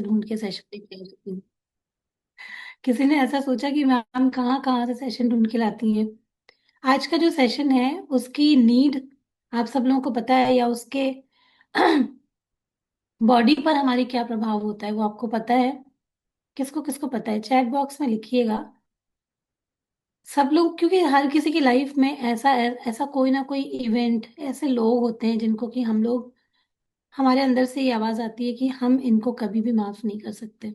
ढूंढ के सेशन लेके आती हूँ। किसी ने ऐसा सोचा कि मैम कहाँ कहाँ से सेशन ढूंढ के लाती हैं। आज का जो सेशन है उसकी नीड आप सब लोगों को पता है, या उसके बॉडी पर हमारी क्या प्रभाव होता है वो आपको पता है? किसको किसको पता है चैट बॉक्स में लिखिएगा। सब लोग, क्योंकि हर किसी की लाइफ में ऐसा ऐसा कोई ना कोई इवेंट, ऐसे लोग होते हैं जिनको कि हम लोग, हमारे अंदर से ये आवाज आती है कि हम इनको कभी भी माफ नहीं कर सकते।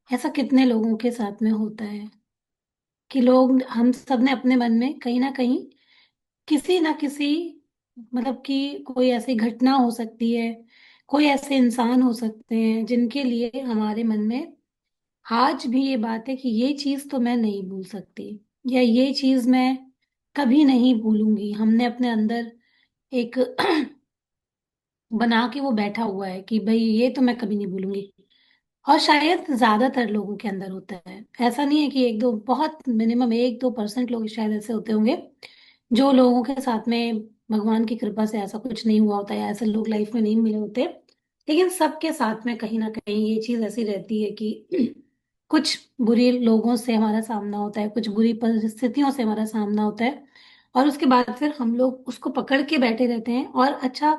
ऐसा कितने लोगों के साथ में होता है कि लोग, हम सब ने अपने मन में कहीं ना कहीं किसी ना किसी, मतलब कि कोई ऐसी घटना हो सकती है, कोई ऐसे इंसान हो सकते हैं जिनके लिए हमारे मन में आज भी ये बात है कि ये चीज तो मैं नहीं भूल सकती, या ये चीज मैं कभी नहीं भूलूंगी। हमने अपने अंदर एक बना के वो बैठा हुआ है कि भाई ये तो मैं कभी नहीं भूलूंगी। और शायद ज्यादातर लोगों के अंदर होता है, ऐसा नहीं है कि एक दो, बहुत मिनिमम 1-2% लोग शायद ऐसे होते होंगे जो लोगों के साथ में भगवान की कृपा से ऐसा कुछ नहीं हुआ होता है, ऐसे लोग लाइफ में नहीं मिले होते। लेकिन सबके साथ में कहीं ना कहीं ये चीज ऐसी रहती है कि कुछ बुरे लोगों से हमारा सामना होता है, कुछ बुरी परिस्थितियों से हमारा सामना होता है, और उसके बाद फिर हम लोग उसको पकड़ के बैठे रहते हैं। और अच्छा,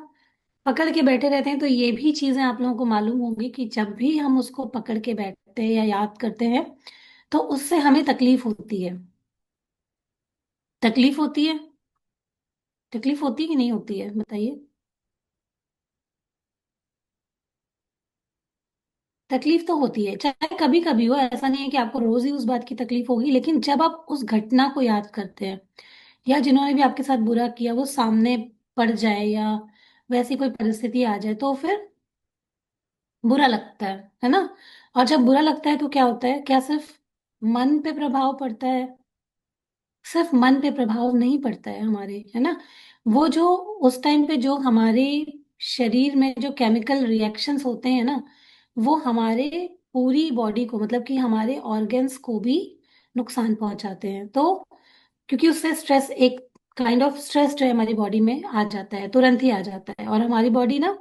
पकड़ के बैठे रहते हैं तो ये भी चीजें आप लोगों को मालूम होंगी कि जब भी हम उसको पकड़ के बैठते हैं या याद करते हैं तो उससे हमें तकलीफ होती है। तकलीफ होती है। तकलीफ होती है कि नहीं होती है, बताइए। तकलीफ तो होती है, चाहे कभी कभी हो, ऐसा नहीं है कि आपको रोज ही उस बात की तकलीफ होगी, लेकिन जब आप उस घटना को याद करते हैं, या जिन्होंने भी आपके साथ बुरा किया वो सामने पड़ जाए, या वैसी कोई परिस्थिति आ जाए, तो फिर बुरा लगता है ना? और जब बुरा लगता है तो क्या होता है, क्या सिर्फ मन पे प्रभाव पड़ता है? सिर्फ मन पे प्रभाव नहीं पड़ता है हमारे, है ना? वो जो उस टाइम पे जो हमारे शरीर में जो केमिकल रिएक्शंस होते हैं ना, वो हमारे पूरी बॉडी को, मतलब कि हमारे ऑर्गन्स को भी नुकसान पहुंचाते हैं। तो क्योंकि उससे स्ट्रेस, एक काइंड ऑफ स्ट्रेस जो है हमारी बॉडी में आ जाता है, तुरंत ही आ जाता है, और हमारी बॉडी ना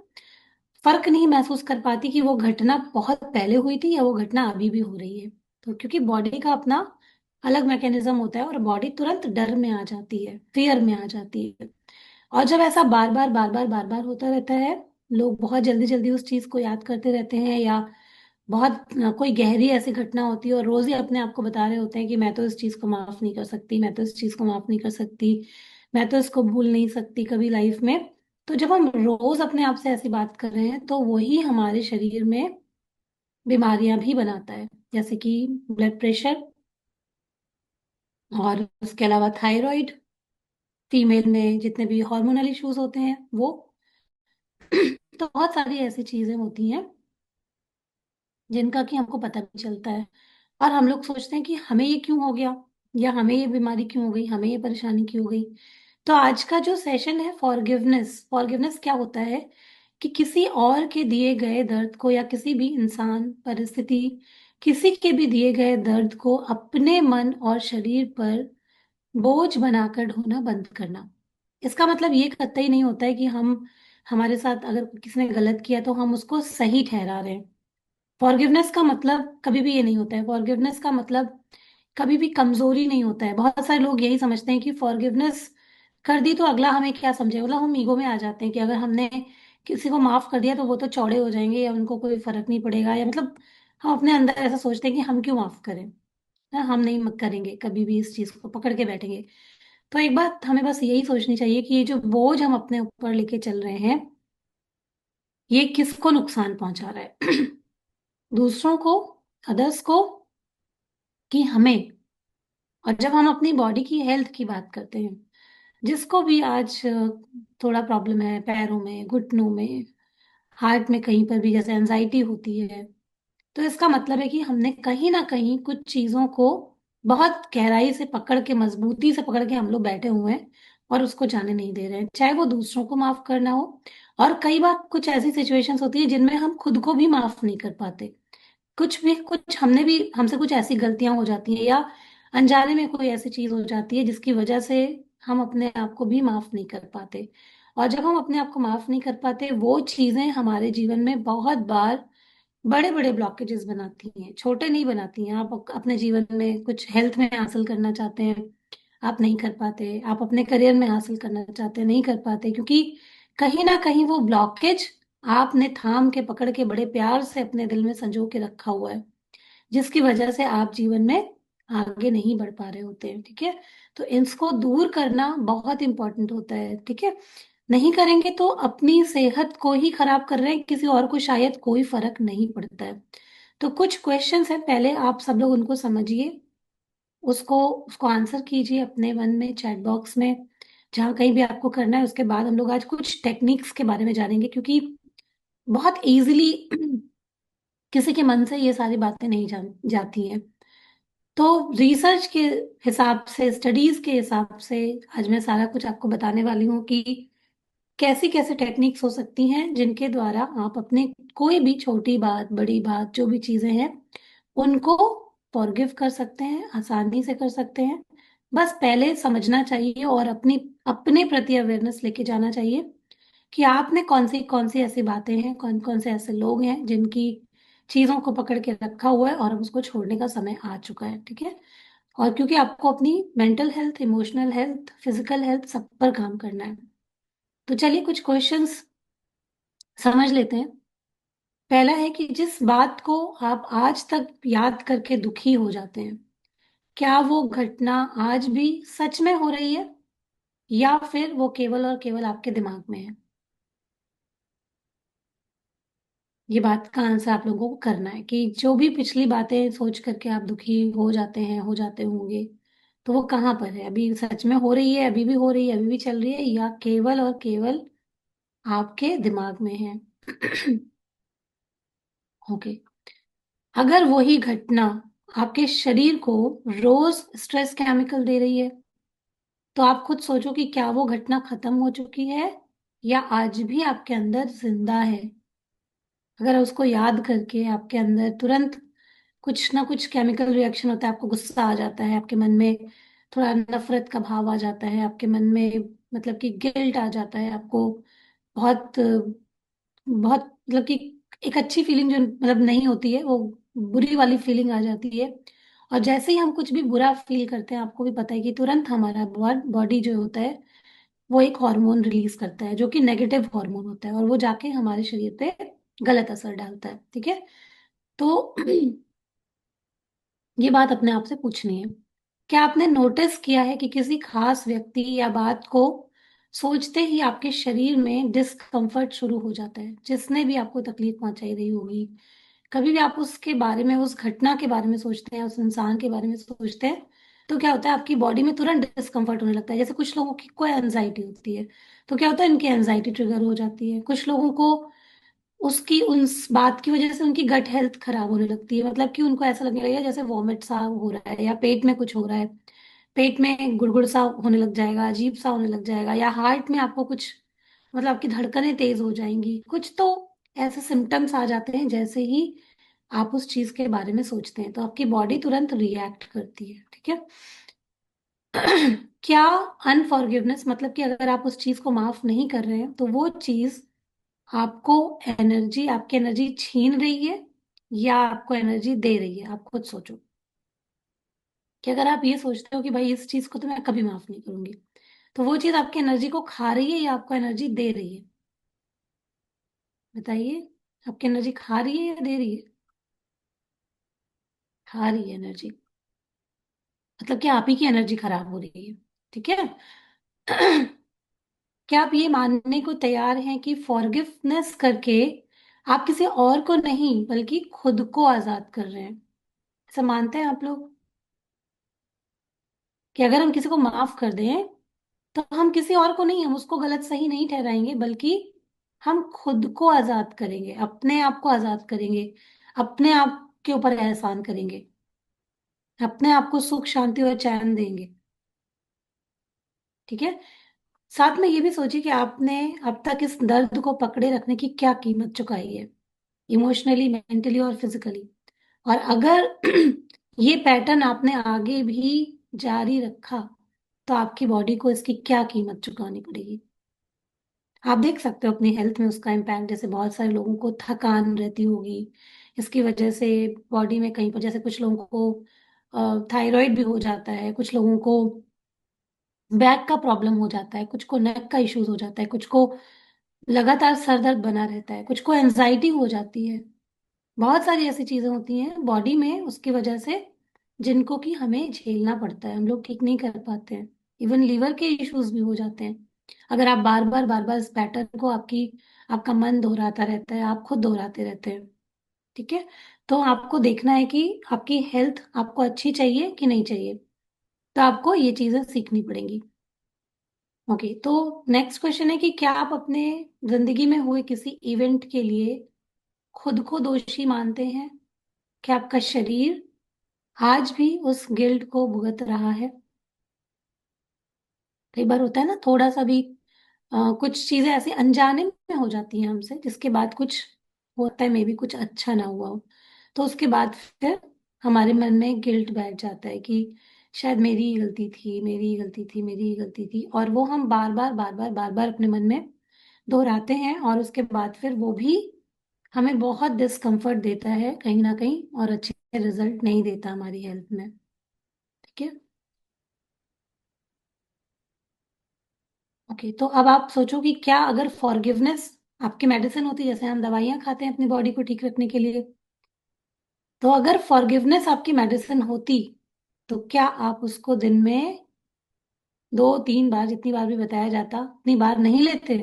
फर्क नहीं महसूस कर पाती कि वो घटना बहुत पहले हुई थी या वो घटना अभी भी हो रही है। तो क्योंकि बॉडी का अपना अलग मैकेनिज्म होता है और बॉडी तुरंत डर में आ जाती है, फियर में आ जाती है। और जब ऐसा बार बार बार बार बार बार होता रहता है, लोग बहुत जल्दी जल्दी उस चीज को याद करते रहते हैं, या बहुत कोई गहरी ऐसी घटना होती है और रोज ही अपने आप को बता रहे होते हैं कि मैं तो इस चीज को माफ नहीं कर सकती, मैं तो इस चीज को माफ नहीं कर सकती, मैं तो इसको भूल नहीं सकती कभी लाइफ में। तो जब हम रोज अपने आप से ऐसी बात कर रहे हैं तो वही हमारे शरीर में बीमारियां भी बनाता है, जैसे कि ब्लड प्रेशर, और उसके अलावा थायराइड, फीमेल में जितने भी हार्मोनल इश्यूज होते हैं वो। तो बहुत सारी ऐसी चीजें होती हैं जिनका कि हमको पता भी चलता है, और हम लोग सोचते हैं कि हमें ये क्यों हो गया, या हमें ये बीमारी क्यों हो गई, हमें ये परेशानी क्यों हो गई। तो आज का जो सेशन है फॉरगिवनेस, फॉरगिवनेस क्या होता है कि किसी और के दिए गए दर्द को, या किसी भी इंसान, परिस्थिति, किसी के भी दिए गए दर्द को अपने मन और शरीर पर बोझ बनाकर ढोना बंद करना। इसका मतलब ये कतई नहीं होता है कि हम, हमारे साथ अगर किसी ने गलत किया तो हम उसको सही ठहरा रहे हैं। फॉरगिवनेस का मतलब कभी भी ये नहीं होता है। फॉरगिवनेस का मतलब कभी भी कमजोरी नहीं होता है। बहुत सारे लोग यही समझते हैं कि फॉरगिवनेस कर दी तो अगला हमें क्या समझे, मतलब हम ईगो में आ जाते हैं कि अगर हमने किसी को माफ कर दिया तो वो तो चौड़े हो जाएंगे, या उनको कोई फर्क नहीं पड़ेगा, या मतलब हम अपने अंदर ऐसा सोचते हैं कि हम क्यों माफ करें, ना हम नहीं करेंगे कभी भी इस चीज को पकड़ के बैठेंगे। तो एक बात हमें बस यही सोचनी चाहिए कि ये जो बोझ हम अपने ऊपर लेके चल रहे हैं, ये किसको नुकसान पहुंचा रहा है? दूसरों को, अदर्स को, कि हमें? और जब हम अपनी बॉडी की हेल्थ की बात करते हैं, जिसको भी आज थोड़ा प्रॉब्लम है पैरों में, घुटनों में, हार्ट में, कहीं पर भी जैसे एंजाइटी होती है, तो इसका मतलब है कि हमने कहीं ना कहीं कुछ चीजों को बहुत गहराई से पकड़ के, मजबूती से पकड़ के हम लोग बैठे हुए हैं, और उसको जाने नहीं दे रहे हैं, चाहे वो दूसरों को माफ करना हो। और कई बार कुछ ऐसी सिचुएशंस होती है जिनमें हम खुद को भी माफ नहीं कर पाते। कुछ भी, कुछ हमने भी, हमसे कुछ ऐसी गलतियां हो जाती हैं, या अनजाने में कोई ऐसी चीज हो जाती है जिसकी वजह से हम अपने आप को भी माफ नहीं कर पाते। और जब हम अपने आप को माफ नहीं कर पाते, वो चीजें हमारे जीवन में बहुत बार बड़े बड़े ब्लॉकेजेस बनाती हैं, छोटे नहीं बनाती हैं। आप अपने जीवन में कुछ हेल्थ में हासिल करना चाहते हैं, आप नहीं कर पाते। आप अपने करियर में हासिल करना चाहते हैं, नहीं कर पाते, क्योंकि कहीं ना कहीं वो ब्लॉकेज आपने थाम के पकड़ के बड़े प्यार से अपने दिल में संजो के रखा हुआ है, जिसकी वजह से आप जीवन में आगे नहीं बढ़ पा रहे होते हैं। ठीक है, तो इसको दूर करना बहुत इंपॉर्टेंट होता है। ठीक है, नहीं करेंगे तो अपनी सेहत को ही खराब कर रहे हैं, किसी और को शायद कोई फर्क नहीं पड़ता है। तो कुछ क्वेश्चंस है, पहले आप सब लोग उनको समझिए, उसको उसको आंसर कीजिए अपने मन में, चैट बॉक्स में, जहाँ कहीं भी आपको करना है। उसके बाद हम लोग आज कुछ टेक्निक्स के बारे में जानेंगे, क्योंकि बहुत इजीली किसी के मन से ये सारी बातें नहीं जाती हैं। तो रिसर्च के हिसाब से, स्टडीज के हिसाब से आज मैं सारा कुछ आपको बताने वाली हूँ कि कैसी कैसे टेक्निक्स हो सकती हैं जिनके द्वारा आप अपने कोई भी छोटी बात, बड़ी बात, जो भी चीजें हैं, उनको फॉरगिव कर सकते हैं, आसानी से कर सकते हैं। बस पहले समझना चाहिए और अपनी अपने प्रति अवेयरनेस लेके जाना चाहिए कि आपने कौन सी ऐसी बातें हैं, कौन कौन से ऐसे लोग हैं जिनकी चीजों को पकड़ के रखा हुआ है और अब उसको छोड़ने का समय आ चुका है। ठीक है, और क्योंकि आपको अपनी mental health, emotional health, physical health, सब पर काम करना है। तो चलिए कुछ क्वेश्चंस समझ लेते हैं। पहला है कि जिस बात को आप आज तक याद करके दुखी हो जाते हैं, क्या वो घटना आज भी सच में हो रही है, या फिर वो केवल और केवल आपके दिमाग में है? ये बात का आंसर आप लोगों को करना है कि जो भी पिछली बातें सोच करके आप दुखी हो जाते हैं, हो जाते होंगे, तो वो कहाँ पर है? अभी सच में हो रही है, अभी भी हो रही है, अभी भी चल रही है, या केवल और केवल आपके दिमाग में है? ओके, अगर वही घटना आपके शरीर को रोज स्ट्रेस केमिकल दे रही है, तो आप खुद सोचो कि क्या वो घटना खत्म हो चुकी है या आज भी आपके अंदर जिंदा है। अगर उसको याद करके आपके अंदर तुरंत कुछ ना कुछ केमिकल रिएक्शन होता है, आपको गुस्सा आ जाता है, आपके मन में थोड़ा नफरत का भाव आ जाता है, आपके मन में मतलब कि गिल्ट आ जाता है, आपको बहुत बहुत मतलब कि एक अच्छी फीलिंग जो मतलब नहीं होती है, वो बुरी वाली फीलिंग आ जाती है। और जैसे ही हम कुछ भी बुरा फील करते हैं, आपको भी पता है कि तुरंत हमारा बॉडी जो होता है वो एक हार्मोन रिलीज करता है, जो कि नेगेटिव हार्मोन होता है, और वो जाके हमारे शरीर पे गलत असर डालता है। ठीक है, तो ये बात अपने आप से पूछनी है, क्या आपने नोटिस किया है कि किसी खास व्यक्ति या बात को सोचते ही आपके शरीर में डिस्कम्फर्ट शुरू हो जाता है, जिसने भी आपको तकलीफ पहुंचाई रही होगी? कभी भी आप उसके बारे में, उस घटना के बारे में सोचते हैं, उस इंसान के बारे में सोचते हैं, तो क्या होता है, आपकी बॉडी में तुरंत डिस्कम्फर्ट होने लगता है। जैसे कुछ लोगों की कोई एंजाइटी होती है, तो क्या होता है, इनकी एंजाइटी ट्रिगर हो जाती है। कुछ लोगों को उसकी उस बात की वजह से उनकी गट हेल्थ खराब होने लगती है, मतलब कि उनको ऐसा लगने लगेगा जैसे वॉमिट सा हो रहा है, या पेट में कुछ हो रहा है, पेट में गुड़गुड़ सा होने लग जाएगा, अजीब सा होने लग जाएगा, या हार्ट में आपको कुछ मतलब आपकी धड़कनें तेज हो जाएंगी। कुछ तो ऐसे सिम्टम्स आ जाते हैं जैसे ही आप उस चीज के बारे में सोचते हैं, तो आपकी बॉडी तुरंत रिएक्ट करती है। ठीक है, क्या अनफॉरगिवनेस मतलब कि अगर आप उस चीज को माफ नहीं कर रहे हैं, तो वो चीज आपको एनर्जी, आपकी एनर्जी छीन रही है या आपको एनर्जी दे रही है? आप खुद सोचो कि अगर आप ये सोचते हो कि भाई इस चीज को तो मैं कभी माफ नहीं करूंगी, तो वो चीज आपकी एनर्जी को खा रही है या आपको एनर्जी दे रही है? बताइए, आपकी एनर्जी खा रही है या दे रही है? खा रही है एनर्जी, मतलब कि आप ही की एनर्जी खराब हो रही है। ठीक है, क्या आप ये मानने को तैयार हैं कि फॉरगिवनेस करके आप किसी और को नहीं बल्कि खुद को आजाद कर रहे हैं? ऐसा मानते हैं आप लोग कि अगर हम किसी को माफ कर दें, तो हम किसी और को नहीं, हम उसको गलत सही नहीं ठहराएंगे, बल्कि हम खुद को आजाद करेंगे, अपने आप को आजाद करेंगे, अपने आप के ऊपर एहसान करेंगे, अपने आप को सुख, शांति और चैन देंगे। ठीक है, साथ में ये भी सोचिए कि आपने अब तक इस दर्द को पकड़े रखने की क्या कीमत चुकाई है, इमोशनली, मेंटली और फिजिकली। और अगर ये पैटर्न आपने आगे भी जारी रखा, तो आपकी बॉडी को इसकी क्या कीमत चुकानी पड़ेगी? आप देख सकते हो अपनी हेल्थ में उसका इम्पैक्ट। जैसे बहुत सारे लोगों को थकान रहती होगी, इसकी वजह से बॉडी में कहीं पर, जैसे कुछ लोगों को थायराइड भी हो जाता है, कुछ लोगों को बैक का प्रॉब्लम हो जाता है, कुछ को नेक का इश्यूज हो जाता है, कुछ को लगातार सर दर्द बना रहता है, कुछ को एंजाइटी हो जाती है। बहुत सारी ऐसी चीजें होती हैं बॉडी में उसकी वजह से, जिनको कि हमें झेलना पड़ता है, हम लोग ठीक नहीं कर पाते हैं। इवन लीवर के इश्यूज भी हो जाते हैं अगर आप बार बार इस पैटर्न को आपका मन दोहराता रहता है, आप खुद दोहराते रहते हैं। ठीक है। तो आपको देखना है कि आपकी हेल्थ आपको अच्छी चाहिए कि नहीं चाहिए, तो आपको ये चीजें सीखनी पड़ेंगी। ओके, तो नेक्स्ट क्वेश्चन है कि क्या आप अपने जिंदगी में हुए किसी इवेंट के लिए खुद को दोषी मानते हैं? क्या आपका शरीर आज भी उस गिल्ट को भुगत रहा है? कई बार होता है ना, थोड़ा सा भी कुछ चीजें ऐसी अनजाने में हो जाती हैं हमसे, जिसके बाद कुछ होता है, मे बी कुछ अच्छा ना हुआ हो, तो उसके बाद फिर हमारे मन में गिल्ट बैठ जाता है कि शायद मेरी ही गलती थी, मेरी ही गलती थी, मेरी ही गलती थी, और वो हम बार बार अपने मन में दोहराते हैं, और उसके बाद फिर वो भी हमें बहुत डिस्कम्फर्ट देता है कहीं ना कहीं, और अच्छे रिजल्ट नहीं देता हमारी हेल्थ में। ठीक है। ओके, तो अब आप सोचो कि क्या अगर फॉरगिवनेस आपकी मेडिसिन होती, जैसे हम दवाइयां खाते हैं अपनी बॉडी को ठीक रखने के लिए, तो अगर फॉरगिवनेस आपकी मेडिसिन होती, तो क्या आप उसको दिन में 2-3 बार, जितनी बार भी बताया जाता उतनी बार नहीं लेते?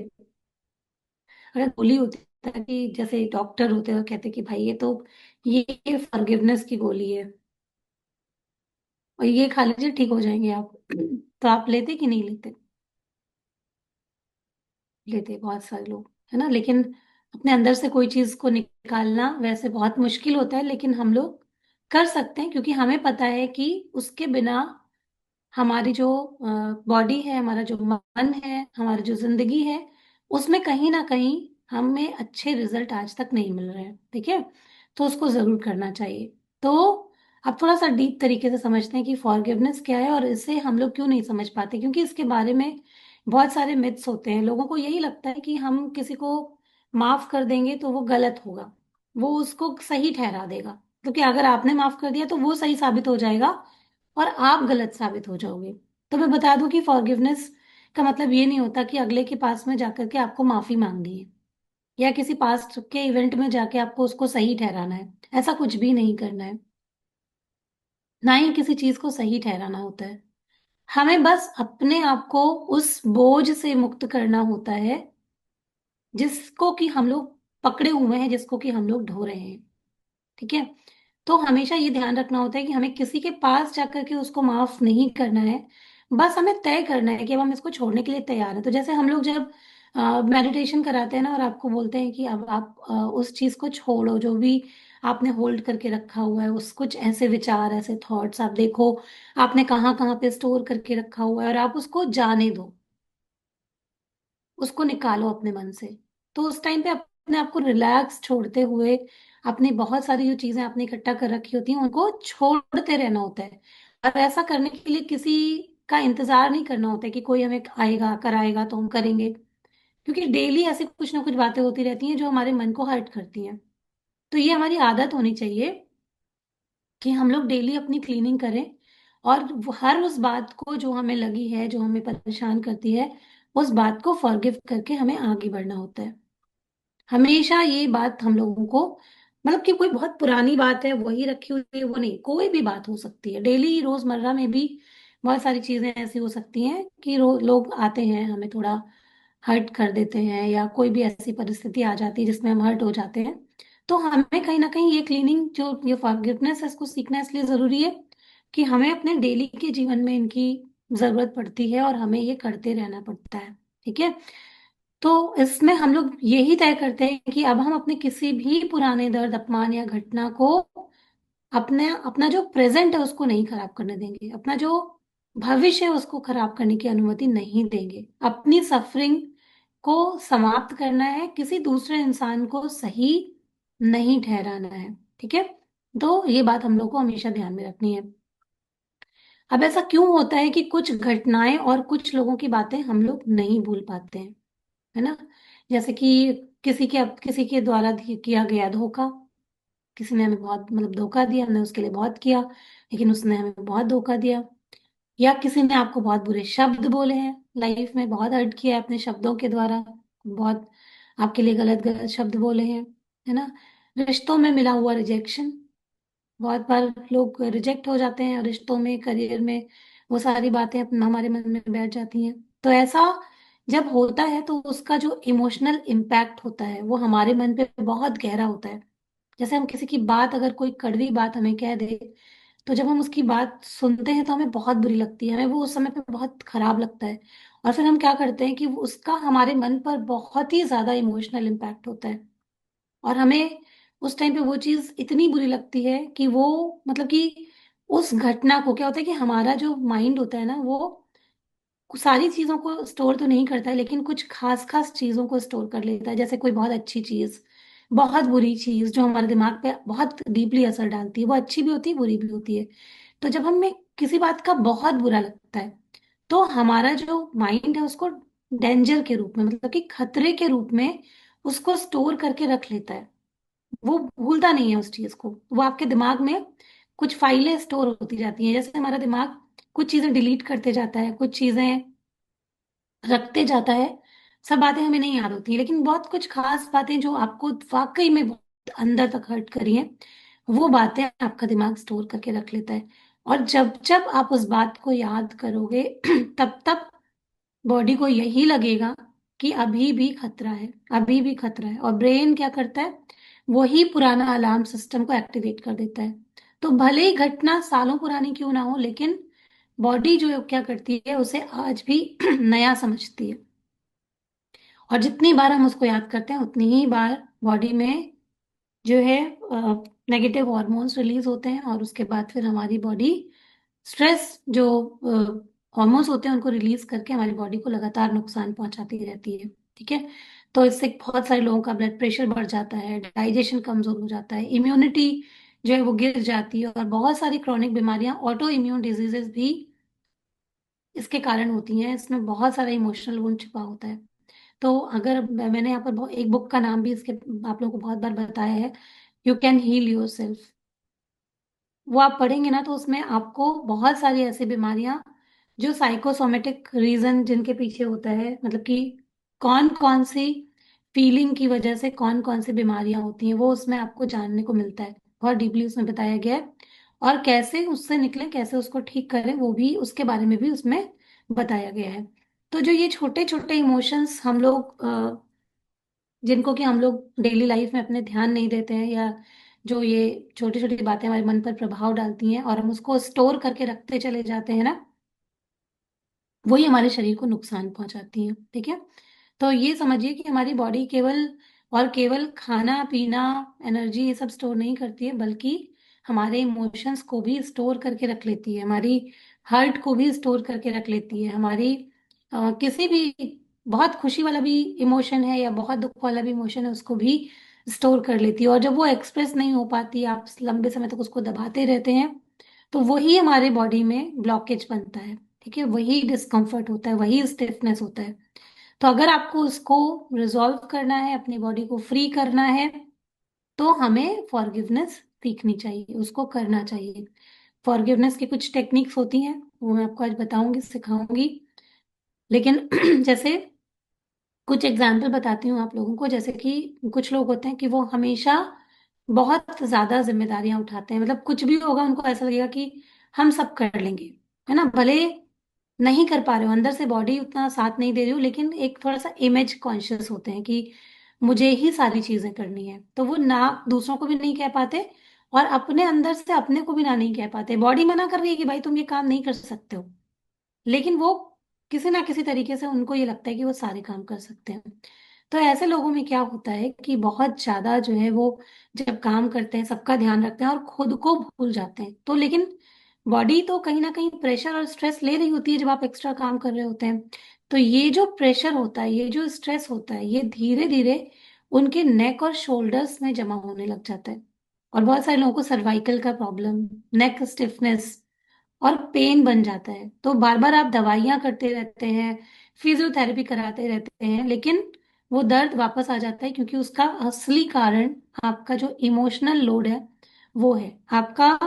अगर गोली होती, ताकि जैसे डॉक्टर होते हैं कहते कि भाई ये फॉरगिवनेस की गोली है और ये खा लीजिए ठीक हो जाएंगे आप, तो आप लेते कि नहीं लेते? लेते बहुत सारे लोग, है ना। लेकिन अपने अंदर से कोई चीज को निकालना वैसे बहुत मुश्किल होता है, लेकिन हम लोग कर सकते हैं, क्योंकि हमें पता है कि उसके बिना हमारी जो बॉडी है, हमारा जो मन है, हमारी जो जिंदगी है, उसमें कहीं ना कहीं हमें अच्छे रिजल्ट आज तक नहीं मिल रहे हैं। ठीक है। तो उसको जरूर करना चाहिए। तो अब थोड़ा सा डीप तरीके से समझते हैं कि फॉरगिवनेस क्या है, और इसे हम लोग क्यों नहीं समझ पाते, क्योंकि इसके बारे में बहुत सारे मिथ्स होते हैं। लोगों को यही लगता है कि हम किसी को माफ कर देंगे तो वो गलत होगा, वो उसको सही ठहरा देगा, क्योंकि अगर आपने माफ कर दिया तो वो सही साबित हो जाएगा और आप गलत साबित हो जाओगे। तो मैं बता दूं कि फॉरगिवनेस का मतलब ये नहीं होता कि अगले के पास में जाकर के आपको माफी मांगनी है, या किसी पास्ट के इवेंट में जाके आपको उसको सही ठहराना है। ऐसा कुछ भी नहीं करना है, ना ही किसी चीज को सही ठहराना होता है। हमें बस अपने आप को उस बोझ से मुक्त करना होता है, जिसको कि हम लोग पकड़े हुए हैं, जिसको कि हम लोग ढो रहे हैं। ठीक है। तो हमेशा ये ध्यान रखना होता है कि हमें किसी के पास जाकर के उसको माफ नहीं करना है, बस हमें तय करना है कि अब हम इसको छोड़ने के लिए तैयार हैं। तो जैसे हम लोग जब मेडिटेशन कराते हैं ना, और आपको बोलते हैं कि अब आप उस चीज को छोड़ो जो भी आपने होल्ड करके रखा हुआ है, उस कुछ ऐसे विचार, ऐसे थॉट्स आप देखो आपने कहाँ कहाँ पे स्टोर करके रखा हुआ है, और आप उसको जाने दो, उसको निकालो अपने मन से। तो उस टाइम पे अपने आप को रिलैक्स छोड़ते हुए, अपनी बहुत सारी जो चीजें आपने इकट्ठा कर रखी होती हैं उनको छोड़ते रहना होता है। और ऐसा करने के लिए किसी का इंतजार नहीं करना होता है कि कोई हमें आएगा कराएगा तो हम करेंगे, क्योंकि डेली ऐसी कुछ ना कुछ बातें होती रहती हैं जो हमारे मन को हर्ट करती हैं। तो ये हमारी आदत होनी चाहिए कि हम लोग डेली अपनी क्लीनिंग करें, और हर उस बात को जो हमें लगी है, जो हमें परेशान करती है, उस बात को फॉरगिव करके हमें आगे बढ़ना होता है। हमेशा ये बात हम लोगों को, मतलब कि कोई बहुत पुरानी बात है वही रखी हुई है वो नहीं, कोई भी बात हो सकती है, डेली रोजमर्रा में भी बहुत सारी चीजें ऐसी हो सकती हैं कि लोग आते हैं हमें थोड़ा हर्ट कर देते हैं, या कोई भी ऐसी परिस्थिति आ जाती है जिसमें हम हर्ट हो जाते हैं। तो हमें कहीं ना कहीं ये क्लीनिंग, जो ये फॉरगिवनेस है, इसको सीखना इसलिए जरूरी है कि हमें अपने डेली के जीवन में इनकी जरूरत पड़ती है, और हमें ये करते रहना पड़ता है। ठीक है। तो इसमें हम लोग यही तय करते हैं कि अब हम अपने किसी भी पुराने दर्द, अपमान या घटना को, अपने अपना जो प्रेजेंट है उसको नहीं खराब करने देंगे, अपना जो भविष्य है उसको खराब करने की अनुमति नहीं देंगे। अपनी सफरिंग को समाप्त करना है, किसी दूसरे इंसान को सही नहीं ठहराना है। ठीक है। तो ये बात हम लोग को हमेशा ध्यान में रखनी है। अब ऐसा क्यों होता है कि कुछ घटनाएं और कुछ लोगों की बातें हम लोग नहीं भूल पाते हैं, है ना। जैसे कि किसी के द्वारा किया गया धोखा, किसी ने हमें बहुत मतलब धोखा दिया, हमने उसके लिए बहुत किया, लेकिन उसने हमें बहुत धोखा दिया। या किसी ने आपको बहुत बुरे शब्द बोले हैं, लाइफ में बहुत हर्ट किया है अपने शब्दों के द्वारा, बहुत आपके लिए गलत गलत शब्द बोले हैं, है ना। रिश्तों में मिला हुआ रिजेक्शन, बहुत बार लोग रिजेक्ट हो जाते हैं रिश्तों में, करियर में, वो सारी बातें हमारे मन में बैठ जाती हैं। तो ऐसा जब होता है तो उसका जो इमोशनल इम्पैक्ट होता है वो हमारे मन पे बहुत गहरा होता है। जैसे हम किसी की बात, अगर कोई कड़वी बात हमें कह दे, तो जब हम उसकी बात सुनते हैं तो हमें बहुत बुरी लगती है, हमें वो उस समय पे बहुत खराब लगता है। और फिर हम क्या करते हैं कि उसका हमारे मन पर बहुत ही ज्यादा इमोशनल इम्पैक्ट होता है। और हमें उस टाइम पे वो चीज इतनी बुरी लगती है कि वो, मतलब कि उस घटना को क्या होता है कि हमारा जो माइंड होता है ना, वो सारी चीजों को स्टोर तो नहीं करता है, लेकिन कुछ खास खास चीजों को स्टोर कर लेता है। जैसे कोई बहुत अच्छी चीज, बहुत बुरी चीज जो हमारे दिमाग पे बहुत डीपली असर डालती है, वो अच्छी भी होती है बुरी भी होती है। तो जब हमें किसी बात का बहुत बुरा लगता है, तो हमारा जो माइंड है उसको डेंजर के रूप में, मतलब कि खतरे के रूप में उसको स्टोर करके रख लेता है। वो भूलता नहीं है उस चीज को, वो आपके दिमाग में कुछ फाइलें स्टोर होती जाती हैं। जैसे हमारा दिमाग कुछ चीजें डिलीट करते जाता है, कुछ चीजें रखते जाता है। सब बातें हमें नहीं याद होती, लेकिन बहुत कुछ खास बातें जो आपको वाकई में बहुत अंदर तक हर्ट करी हैं, वो बातें आपका दिमाग स्टोर करके रख लेता है। और जब जब आप उस बात को याद करोगे तब तब बॉडी को यही लगेगा कि अभी भी खतरा है, अभी भी खतरा है। और ब्रेन क्या करता है, वही पुराना अलार्म सिस्टम को एक्टिवेट कर देता है। तो भले ही घटना सालों पुरानी क्यों ना हो, लेकिन बॉडी जो क्या करती है, उसे आज भी नया समझती है। और जितनी बार हम उसको याद करते हैं उतनी ही बार बॉडी में जो है नेगेटिव हॉर्मोन्स रिलीज होते हैं, और उसके बाद फिर हमारी बॉडी स्ट्रेस जो हॉर्मोन्स होते हैं उनको रिलीज करके हमारी बॉडी को लगातार नुकसान पहुंचाती रहती है। ठीक है। तो इससे बहुत सारे लोगों का ब्लड प्रेशर बढ़ जाता है, डाइजेशन कमजोर हो जाता है, इम्यूनिटी जो है वो गिर जाती है, और बहुत सारी क्रॉनिक बीमारियां, ऑटो इम्यून डिजीजेस भी इसके कारण होती हैं। इसमें बहुत सारा इमोशनल गुण छिपा होता है। तो अगर मैंने यहाँ पर एक बुक का नाम भी इसके आप लोगों को बहुत बार बताया है, you can heal yourself. वो आप पढ़ेंगे ना तो उसमें आपको बहुत सारी ऐसी बीमारियां जो साइकोसोमेटिक रीजन जिनके पीछे होता है, मतलब कि कौन कौन सी फीलिंग की वजह से कौन कौन सी बीमारियां होती हैं, वो उसमें आपको जानने को मिलता है। बहुत डीपली उसमें बताया गया है। और कैसे उससे निकलें, कैसे उसको ठीक करें, वो भी उसके बारे में भी उसमें बताया गया है। तो जो ये छोटे छोटे इमोशंस हम लोग जिनको कि हम लोग डेली लाइफ में अपने ध्यान नहीं देते हैं, या जो ये छोटी छोटी बातें हमारे मन पर प्रभाव डालती हैं और हम उसको स्टोर करके रखते चले जाते हैं ना, वही हमारे शरीर को नुकसान पहुंचाती हैं। ठीक है। तो ये समझिए कि हमारी बॉडी केवल और केवल खाना पीना, एनर्जी, ये सब स्टोर नहीं करती है, बल्कि हमारे इमोशंस को भी स्टोर करके रख लेती है, हमारी हर्ट को भी स्टोर करके रख लेती है, हमारी किसी भी बहुत खुशी वाला भी इमोशन है या बहुत दुख वाला भी इमोशन है उसको भी स्टोर कर लेती है। और जब वो एक्सप्रेस नहीं हो पाती, आप लंबे समय तक उसको दबाते रहते हैं, तो वही हमारे बॉडी में ब्लॉकेज बनता है। ठीक है। वही डिस्कम्फर्ट होता है, वही स्टिफनेस होता है। तो अगर आपको उसको रिजॉल्व करना है, अपनी बॉडी को फ्री करना है, तो हमें फॉरगिवनेस सीखनी चाहिए, उसको करना चाहिए। फॉरगिवनेस की कुछ टेक्निक्स होती हैं, वो मैं आपको आज बताऊंगी, सिखाऊंगी। लेकिन जैसे कुछ एग्जाम्पल बताती हूँ आप लोगों को। जैसे कि कुछ लोग होते हैं कि वो हमेशा बहुत ज्यादा जिम्मेदारियां उठाते हैं, मतलब कुछ भी होगा उनको ऐसा लगेगा कि हम सब कर लेंगे, है ना। भले नहीं कर पा रहे हो, अंदर से बॉडी उतना साथ नहीं दे रही हो, लेकिन एक थोड़ा सा इमेज कॉन्शियस होते हैं कि मुझे ही सारी चीजें करनी है, तो वो ना दूसरों को भी नहीं कह पाते, और अपने अंदर से अपने को भी ना नहीं कह पाते। बॉडी मना कर रही है कि भाई तुम ये काम नहीं कर सकते हो, लेकिन वो किसी ना किसी तरीके से उनको ये लगता है कि वो सारे काम कर सकते हैं। तो ऐसे लोगों में क्या होता है कि बहुत ज्यादा जो है वो जब काम करते हैं, सबका ध्यान रखते हैं और खुद को भूल जाते हैं। तो लेकिन बॉडी तो कहीं ना कहीं प्रेशर और स्ट्रेस ले रही होती है जब आप एक्स्ट्रा काम कर रहे होते हैं। तो ये जो प्रेशर होता है, ये जो स्ट्रेस होता है, ये धीरे धीरे उनके नेक और शोल्डर्स में जमा होने लग जाता है। और बहुत सारे लोगों को सर्वाइकल का प्रॉब्लम, नेक स्टिफनेस और पेन बन जाता है। तो बार बार आप दवाइयां करते रहते हैं, फिजियोथेरेपी कराते रहते हैं, लेकिन वो दर्द वापस आ जाता है, क्योंकि उसका असली कारण आपका जो इमोशनल लोड है वो है। आपका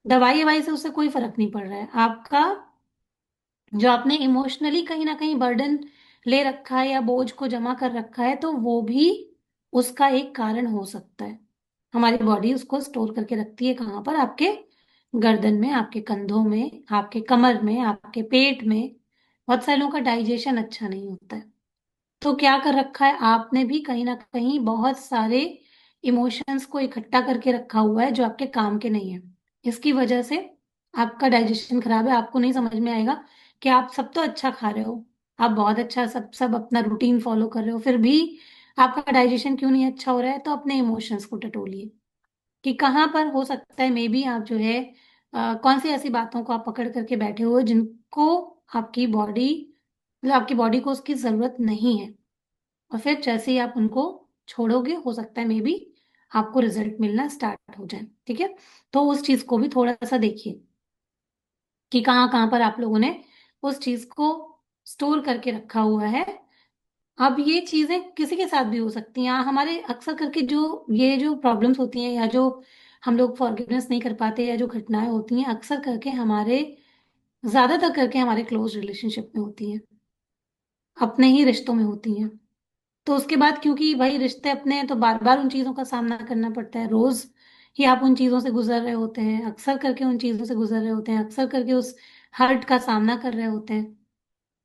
दवाई ववाई से उससे कोई फर्क नहीं पड़ रहा है। आपका जो आपने इमोशनली कहीं ना कहीं बर्डन ले रखा है या बोझ को जमा कर रखा है, तो वो भी उसका एक कारण हो सकता है। हमारी बॉडी उसको स्टोर करके रखती है कहाँ पर? आपके गर्दन में, आपके कंधों में, आपके कमर में, आपके पेट में। बहुत सारे लोगों का डाइजेशन अच्छा नहीं होता है। तो क्या कर रखा है आपने भी? कहीं ना कहीं बहुत सारे इमोशंस को इकट्ठा करके रखा हुआ है जो आपके काम के नहीं है। इसकी वजह से आपका डाइजेशन खराब है। आपको नहीं समझ में आएगा कि आप सब तो अच्छा खा रहे हो, आप बहुत अच्छा सब सब अपना रूटीन फॉलो कर रहे हो, फिर भी आपका डाइजेशन क्यों नहीं अच्छा हो रहा है? तो अपने इमोशंस को टटोलिए कि कहाँ पर हो सकता है मे बी आप जो है कौन सी ऐसी बातों को आप पकड़ करके बैठे हो जिनको आपकी बॉडी, मतलब आपकी बॉडी को उसकी जरूरत नहीं है। और फिर जैसे ही आप उनको छोड़ोगे, हो सकता है मे बी आपको रिजल्ट मिलना स्टार्ट हो जाए। ठीक है? तो उस चीज को भी थोड़ा सा देखिए कि कहाँ कहाँ पर आप लोगों ने उस चीज को स्टोर करके रखा हुआ है। अब ये चीजें किसी के साथ भी हो सकती हैं। हमारे अक्सर करके जो ये जो प्रॉब्लम्स होती हैं या जो हम लोग फॉरगिवनेस नहीं कर पाते या जो घटनाएं होती हैं, अक्सर करके हमारे, ज्यादातर करके हमारे क्लोज रिलेशनशिप में होती हैं, अपने ही रिश्तों में होती हैं। तो उसके बाद क्योंकि भाई रिश्ते अपने हैं, तो बार बार उन चीजों का सामना करना पड़ता है। रोज ही आप उन चीजों से गुजर रहे होते हैं, अक्सर करके उन चीजों से गुजर रहे होते हैं, अक्सर करके उस हर्ट का सामना कर रहे होते हैं।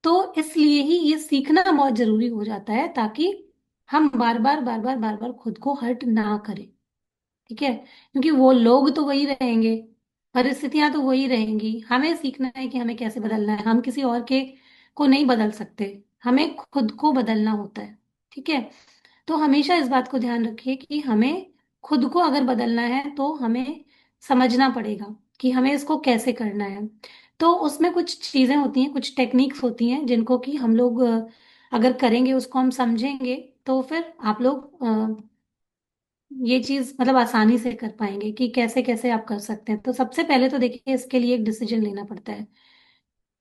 तो इसलिए ही ये सीखना बहुत जरूरी हो जाता है, ताकि हम बार बार बार बार बार बार खुद को हर्ट ना करें। ठीक है? क्योंकि वो लोग तो वही रहेंगे, परिस्थितियां तो वही रहेंगी। हमें सीखना है कि हमें कैसे बदलना है। हम किसी और के को नहीं बदल सकते, हमें खुद को बदलना होता है। ठीक है? तो हमेशा इस बात को ध्यान रखिए कि हमें खुद को अगर बदलना है तो हमें समझना पड़ेगा कि हमें इसको कैसे करना है। तो उसमें कुछ चीजें होती हैं, कुछ टेक्निक्स होती हैं जिनको कि हम लोग अगर करेंगे, उसको हम समझेंगे, तो फिर आप लोग ये चीज मतलब आसानी से कर पाएंगे कि कैसे कैसे आप कर सकते हैं। तो सबसे पहले तो देखिए, इसके लिए एक डिसीजन लेना पड़ता है।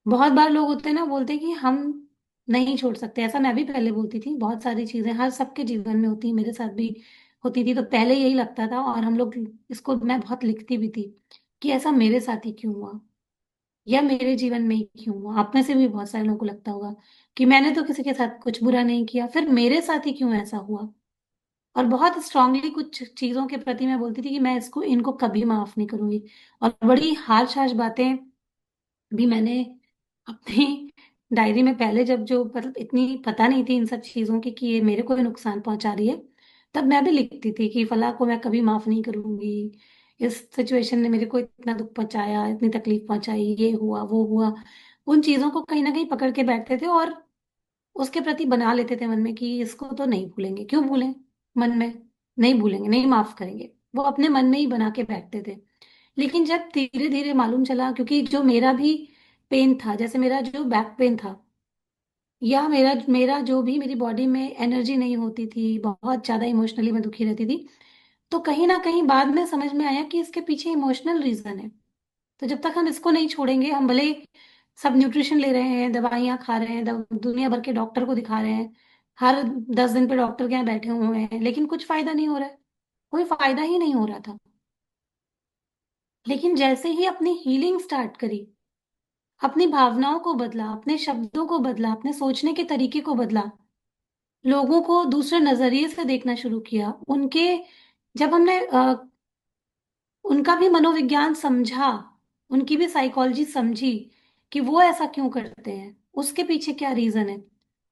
बहुत बार लोग होते हैं ना, बोलते हैं कि हम नहीं छोड़ सकते। ऐसा मैं भी पहले बोलती थी। बहुत सारी चीजें हर सबके जीवन में होती हैं, मेरे साथ भी होती थी। तो पहले यही लगता था, और हम लोग इसको मैं बहुत लिखती भी थी कि ऐसा मेरे साथ ही क्यों हुआ, या मेरे जीवन में ही क्यों हुआ। आप में से भी बहुत सारे लोगों को लगता होगा कि मैंने तो किसी के साथ कुछ बुरा नहीं किया, फिर मेरे साथ ही क्यों ऐसा हुआ। और बहुत स्ट्रांगली कुछ चीजों के प्रति मैं बोलती थी कि मैं इसको इनको कभी माफ नहीं करूंगी। और बड़ी हार्श हार्श बातें भी मैंने अपनी डायरी में पहले, जब जो मतलब इतनी पता नहीं थी इन सब चीजों की कि ये मेरे को भी नुकसान पहुंचा रही है, तब मैं भी लिखती थी कि फला को मैं कभी माफ नहीं करूंगी, इस सिचुएशन ने मेरे को इतना दुख पहुंचाया, इतनी तकलीफ पहुंचाई, ये हुआ वो हुआ। उन चीजों को कहीं ना कहीं पकड़ के बैठते थे और उसके प्रति बना लेते थे मन में कि इसको तो नहीं भूलेंगे। क्यों भूलें? मन में नहीं भूलेंगे, नहीं माफ करेंगे, वो अपने मन में ही बना के बैठते थे। लेकिन जब धीरे धीरे मालूम चला, क्योंकि जो मेरा भी पेन था, जैसे मेरा जो बैक पेन था, या मेरा मेरा जो भी मेरी बॉडी में एनर्जी नहीं होती थी, बहुत ज्यादा इमोशनली मैं दुखी रहती थी, तो कहीं ना कहीं बाद में समझ में आया कि इसके पीछे इमोशनल रीजन है। तो जब तक हम इसको नहीं छोड़ेंगे, हम भले ही सब न्यूट्रिशन ले रहे हैं, दवाइयाँ खा रहे हैं, दुनिया भर के डॉक्टर को दिखा रहे हैं, हर 10 दिन पे डॉक्टर के यहाँ बैठे हुए हैं, लेकिन कुछ फायदा नहीं हो रहा है। कोई फायदा ही नहीं हो रहा था। लेकिन जैसे ही अपनी हीलिंग स्टार्ट करी, अपनी भावनाओं को बदला, अपने शब्दों को बदला, अपने सोचने के तरीके को बदला, लोगों को दूसरे नजरिए से देखना शुरू किया, उनके, जब हमने उनका भी मनोविज्ञान समझा, उनकी भी साइकोलॉजी समझी कि वो ऐसा क्यों करते हैं, उसके पीछे क्या रीजन है,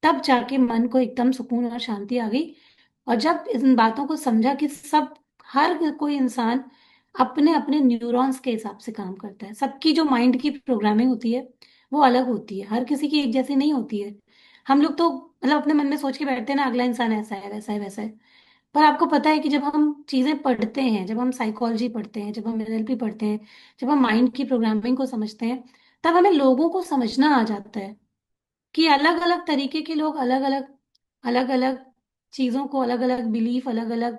तब जाके मन को एकदम सुकून और शांति आ गई। और जब इन बातों को समझा कि सब, हर कोई इंसान अपने अपने न्यूरॉन्स के हिसाब से काम करता है, सबकी जो माइंड की प्रोग्रामिंग होती है वो अलग होती है, हर किसी की एक जैसी नहीं होती है। हम लोग तो मतलब अपने मन में सोच के बैठते हैं ना, अगला इंसान ऐसा है, वैसा है, वैसा है। पर आपको पता है कि जब हम चीजें पढ़ते हैं, जब हम साइकोलॉजी पढ़ते हैं, जब हम एनएलपी पढ़ते हैं, जब हम माइंड की प्रोग्रामिंग को समझते हैं, तब हमें लोगों को समझना आ जाता है कि अलग अलग तरीके के लोग अलग अलग चीजों को, अलग अलग बिलीफ, अलग अलग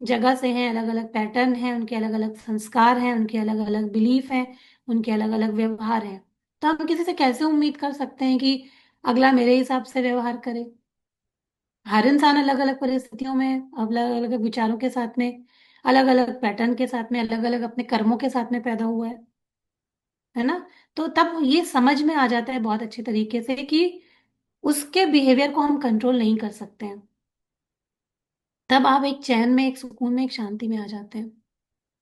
जगह से हैं, अलग अलग पैटर्न हैं, उनके अलग अलग संस्कार हैं, उनके अलग अलग बिलीफ हैं, उनके अलग अलग व्यवहार हैं। तो हम किसी से कैसे उम्मीद कर सकते हैं कि अगला मेरे हिसाब से व्यवहार करे? हर इंसान अलग अलग परिस्थितियों में, अलग अलग विचारों के साथ में, अलग अलग पैटर्न के साथ में, अलग अलग अपने कर्मों के साथ में पैदा हुआ है ना। तो तब ये समझ में आ जाता है बहुत अच्छे तरीके से कि उसके बिहेवियर को हम कंट्रोल नहीं कर सकते हैं। तब आप एक चैन में, एक सुकून में, एक शांति में आ जाते हैं।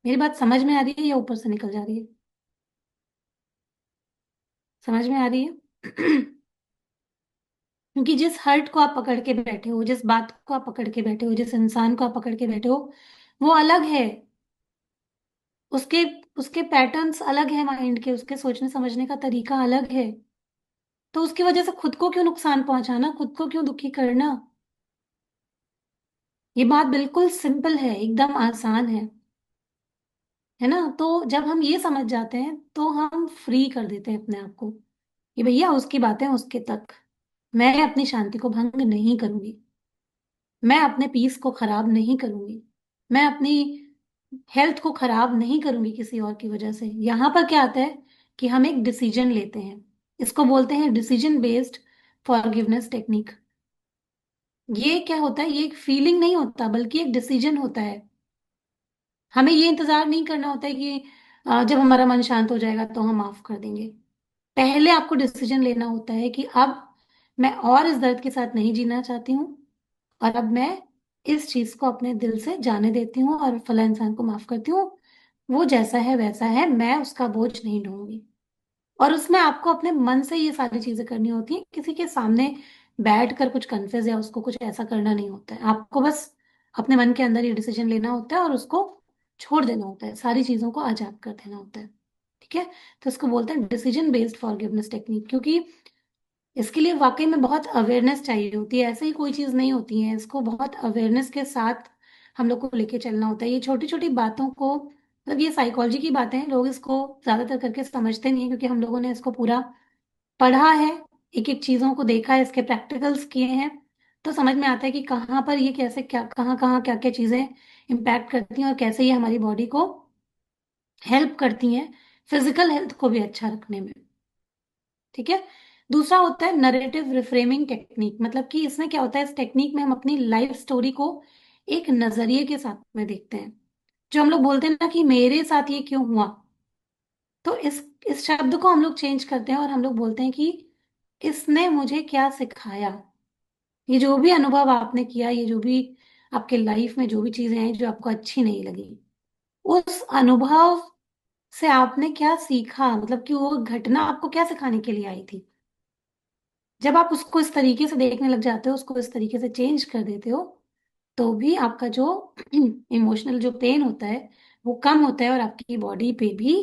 मेरी बात समझ में आ रही है या ऊपर से निकल जा रही है? समझ में आ रही है? क्योंकि जिस हर्ट को आप पकड़ के बैठे हो, जिस बात को आप पकड़ के बैठे हो, जिस इंसान को आप पकड़ के बैठे हो, वो अलग है। उसके उसके पैटर्न्स अलग है, माइंड के, उसके सोचने समझने का तरीका अलग है। तो उसकी वजह से खुद को क्यों नुकसान पहुंचाना, खुद को क्यों दुखी करना? ये बात बिल्कुल सिंपल है, एकदम आसान है ना। तो जब हम ये समझ जाते हैं तो हम फ्री कर देते हैं अपने आप को कि भैया उसकी बातें उसके तक, मैं अपनी शांति को भंग नहीं करूंगी, मैं अपने पीस को खराब नहीं करूंगी, मैं अपनी हेल्थ को खराब नहीं करूंगी किसी और की वजह से। यहां पर क्या आता है कि हम एक डिसीजन लेते हैं। इसको बोलते हैं डिसीजन बेस्ड फॉरगिवनेस टेक्निक। ये क्या होता है? ये एक फीलिंग नहीं होता, बल्कि एक डिसीजन होता है। हमें ये इंतजार नहीं करना होता है कि जब हमारा मन शांत हो जाएगा तो हम माफ कर देंगे। पहले आपको डिसीजन लेना होता है कि अब मैं और इस दर्द के साथ नहीं जीना चाहती हूँ, और अब मैं इस चीज को अपने दिल से जाने देती हूँ और फला इंसान को माफ करती हूँ। वो जैसा है वैसा है, मैं उसका बोझ नहीं ढूंढूंगी। और उसमें आपको अपने मन से ये सारी चीजें करनी होती हैं, किसी के सामने बैठ कर कुछ कन्फेस या उसको कुछ ऐसा करना नहीं होता है। आपको बस अपने मन के अंदर ये डिसीजन लेना होता है और उसको छोड़ देना होता है, सारी चीजों को आजाद कर देना होता है। ठीक है। तो इसको बोलते हैं डिसीजन बेस्ड फॉरगिवनेस टेक्निक, क्योंकि इसके लिए वाकई में बहुत अवेयरनेस चाहिए होती है। ऐसे ही कोई चीज नहीं होती है, इसको बहुत अवेयरनेस के साथ हम लोग को लेके चलना होता है। ये छोटी छोटी बातों को, मतलब ये साइकोलॉजी की बातें हैं, लोग इसको ज्यादातर करके समझते नहीं है, क्योंकि हम लोगों ने इसको पूरा पढ़ा है, एक एक चीजों को देखा है, इसके प्रैक्टिकल्स किए हैं। तो समझ में आता है कि कहाँ पर ये कैसे, क्या कहाँ कहाँ क्या क्या चीजें इम्पैक्ट करती हैं और कैसे ये हमारी बॉडी को हेल्प करती हैं, फिजिकल हेल्थ को भी अच्छा रखने में। ठीक है। दूसरा होता है नरेटिव रिफ्रेमिंग टेक्निक। मतलब कि इसमें क्या होता है, इस टेक्निक में हम अपनी लाइफ स्टोरी को एक नजरिए के साथ में देखते हैं। जो हम लोग बोलते हैं ना कि मेरे साथ ये क्यों हुआ, तो इस शब्द को हम लोग चेंज करते हैं और हम लोग बोलते हैं कि इसने मुझे क्या सिखाया। ये जो भी अनुभव आपने किया, ये जो भी आपके लाइफ में जो भी चीजें हैं जो आपको अच्छी नहीं लगी, उस अनुभव से आपने क्या सीखा, मतलब कि वो घटना आपको क्या सिखाने के लिए आई थी। जब आप उसको इस तरीके से देखने लग जाते हो, उसको इस तरीके से चेंज कर देते हो, तो भी आपका जो इमोशनल जो पेन होता है वो कम होता है और आपकी बॉडी पे भी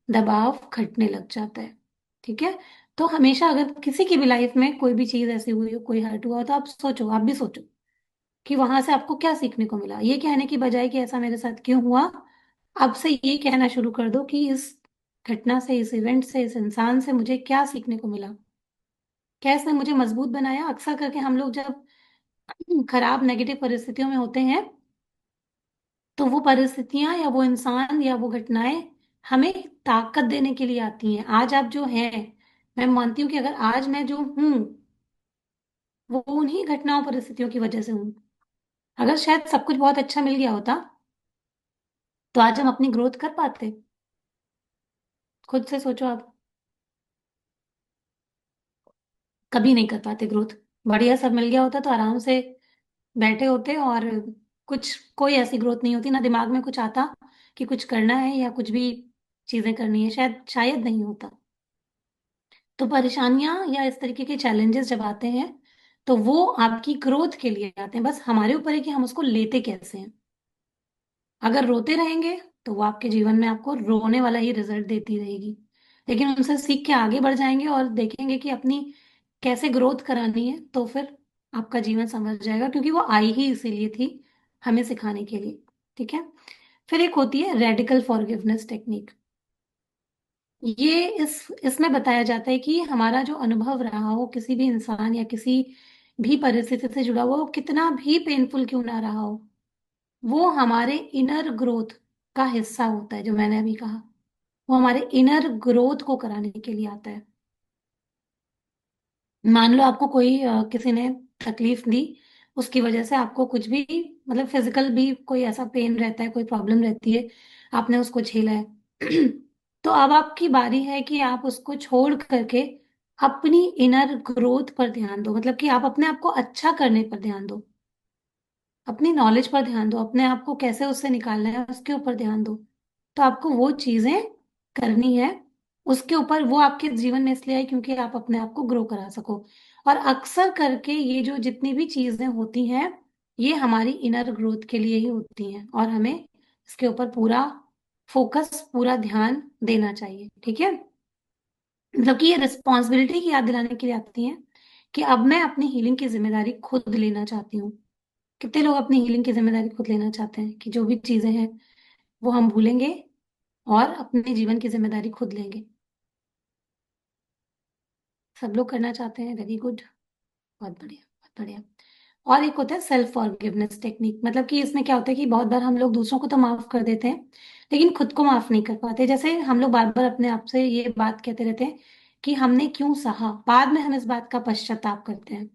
दबाव घटने लग जाता है। ठीक है। तो हमेशा अगर किसी की भी लाइफ में कोई भी चीज ऐसी हुई हो, कोई हर्ट हुआ हो, तो आप सोचो, आप भी सोचो कि वहां से आपको क्या सीखने को मिला। ये कहने की बजाय कि ऐसा मेरे साथ क्यों हुआ, अब से ये कहना शुरू कर दो कि इस घटना से, इस इवेंट से, इस इंसान से मुझे क्या सीखने को मिला, क्या इसने मुझे मजबूत बनाया। अक्सर करके हम लोग जब खराब नेगेटिव परिस्थितियों में होते हैं, तो वो परिस्थितियां या वो इंसान या वो घटनाएं हमें ताकत देने के लिए आती हैं। आज आप जो हैं, मैं मानती हूँ कि अगर आज मैं जो हूँ वो उन्हीं घटनाओं परिस्थितियों की वजह से हूँ। अगर शायद सब कुछ बहुत अच्छा मिल गया होता तो आज हम अपनी ग्रोथ कर पाते? खुद से सोचो आप। कभी नहीं कर पाते ग्रोथ। बढ़िया सब मिल गया होता तो आराम से बैठे होते, और कुछ कोई ऐसी ग्रोथ नहीं होती, ना दिमाग में कुछ आता कि कुछ करना है या कुछ भी चीजें करनी है, शायद शायद नहीं होता। तो परेशानियां या इस तरीके के चैलेंजेस जब आते हैं तो वो आपकी ग्रोथ के लिए आते हैं। बस हमारे ऊपर है कि हम उसको लेते कैसे हैं। अगर रोते रहेंगे तो वो आपके जीवन में आपको रोने वाला ही रिजल्ट देती रहेगी। लेकिन उनसे सीख के आगे बढ़ जाएंगे और देखेंगे कि अपनी कैसे ग्रोथ करानी है, तो फिर आपका जीवन समझ जाएगा, क्योंकि वो आई ही इसीलिए थी, हमें सिखाने के लिए। ठीक है। फिर एक होती है रेडिकल फॉरगिवनेस टेक्निक। ये इसमें बताया जाता है कि हमारा जो अनुभव रहा हो किसी भी इंसान या किसी भी परिस्थिति से जुड़ा हुआ, वो कितना भी पेनफुल क्यों ना रहा हो, वो हमारे इनर ग्रोथ का हिस्सा होता है। जो मैंने अभी कहा, वो हमारे इनर ग्रोथ को कराने के लिए आता है। मान लो आपको कोई किसी ने तकलीफ दी, उसकी वजह से आपको कुछ भी, मतलब फिजिकल भी कोई ऐसा पेन रहता है, कोई प्रॉब्लम रहती है, आपने उसको झेला है। तो अब आपकी बारी है कि आप उसको छोड़ करके अपनी इनर ग्रोथ पर ध्यान दो, मतलब कि आप अपने आप को अच्छा करने पर ध्यान दो, अपनी नॉलेज पर ध्यान दो, अपने आप को कैसे उससे निकालना है उसके ऊपर ध्यान दो। तो आपको वो चीजें करनी है, उसके ऊपर, वो आपके जीवन में इसलिए आई क्योंकि आप अपने आप को ग्रो करा सको। और अक्सर करके ये जो जितनी भी चीजें होती हैं, ये हमारी इनर ग्रोथ के लिए ही होती हैं, और हमें इसके ऊपर पूरा फोकस, पूरा ध्यान देना चाहिए। ठीक है, मतलब कि ये रिस्पॉन्सिबिलिटी की याद दिलाने के लिए आती है कि अब मैं अपनी हीलिंग की जिम्मेदारी खुद लेना चाहती हूँ। कितने लोग अपनी हीलिंग की जिम्मेदारी खुद लेना चाहते हैं कि जो भी चीजें हैं वो हम भूलेंगे और अपने जीवन की जिम्मेदारी खुद लेंगे? सब लोग करना चाहते हैं, वेरी गुड, बहुत बढ़िया, बहुत बढ़िया। और एक होता है सेल्फ फॉरगिवनेस टेक्निक, मतलब कि इसमें क्या होता है कि बहुत बार हम लोग दूसरों को तो माफ कर देते हैं, लेकिन खुद को माफ नहीं कर पाते। जैसे हम लोग बार बार अपने आप से ये बात कहते रहते हैं कि हमने क्यों सहा, बाद में हम इस बात का पश्चाताप करते हैं।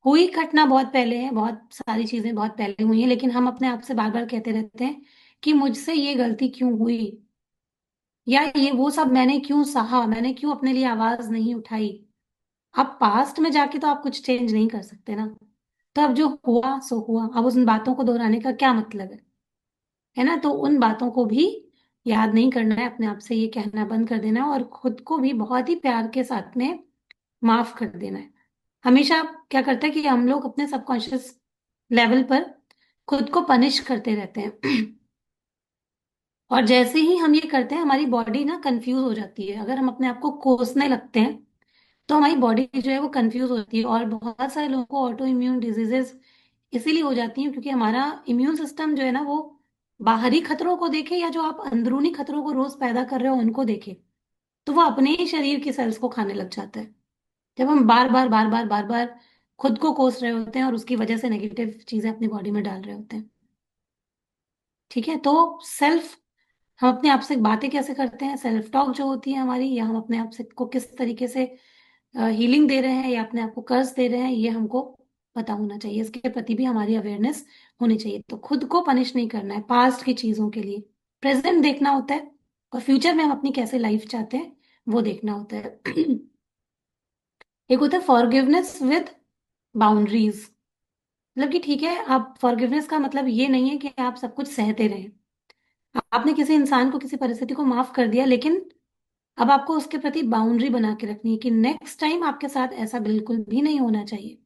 हुई घटना बहुत पहले है, बहुत सारी चीजें बहुत पहले हुई हैं, लेकिन हम अपने आप से बार बार कहते रहते हैं कि मुझसे ये गलती क्यों हुई, या ये वो सब मैंने क्यों सहा, मैंने क्यों अपने लिए आवाज नहीं उठाई। अब पास्ट में जाके तो आप कुछ चेंज नहीं कर सकते ना। तो अब जो हुआ सो हुआ, अब उन बातों को दोहराने का क्या मतलब है ना? तो उन बातों को भी याद नहीं करना है, अपने आप से ये कहना बंद कर देना है, और खुद को भी बहुत ही प्यार के साथ में माफ कर देना है। हमेशा क्या करता है कि हम लोग अपने सबकॉन्शियस लेवल पर खुद को पनिश करते रहते हैं। और जैसे ही हम ये करते हैं, हमारी बॉडी ना कंफ्यूज हो जाती है। अगर हम अपने आप को कोसने लगते हैं तो हमारी बॉडी जो है वो कंफ्यूज होती है, और बहुत सारे लोगों को ऑटो इम्यून डिजीजेस इसीलिए हो जाती हैं क्योंकि हमारा इम्यून सिस्टम जो है ना, वो बाहरी खतरों को देखे या जो आप अंदरूनी खतरों को रोज पैदा कर रहे हो उनको देखे, तो वो अपने ही शरीर की सेल्स को खाने लग जाता है। जब हम बार बार बार बार बार बार खुद को कोस रहे होते हैं और उसकी वजह से नेगेटिव चीजें अपनी बॉडी में डाल रहे होते हैं। ठीक है, तो सेल्फ, हम अपने आप से बातें कैसे करते हैं, सेल्फ टॉक जो होती है हमारी, या हम अपने आप से को किस तरीके से हीलिंग दे रहे हैं या अपने आप को कर्ज दे रहे हैं, ये हमको पता होना चाहिए। इसके प्रति भी हमारी अवेयरनेस होनी चाहिए। तो खुद को पनिश नहीं करना है पास्ट की चीजों के लिए, प्रेजेंट देखना होता है, और फ्यूचर में हम अपनी कैसे लाइफ चाहते हैं वो देखना होता है। एक होता है फॉरगिवनेस विद बाउंड्रीज, मतलब कि ठीक है, आप फॉरगिवनेस का मतलब ये नहीं है कि आप सब कुछ सहते रहें। आपने किसी इंसान को, किसी परिस्थिति को माफ कर दिया, लेकिन अब आपको उसके प्रति बाउंड्री बना के रखनी है कि नेक्स्ट टाइम आपके साथ ऐसा बिल्कुल भी नहीं होना चाहिए।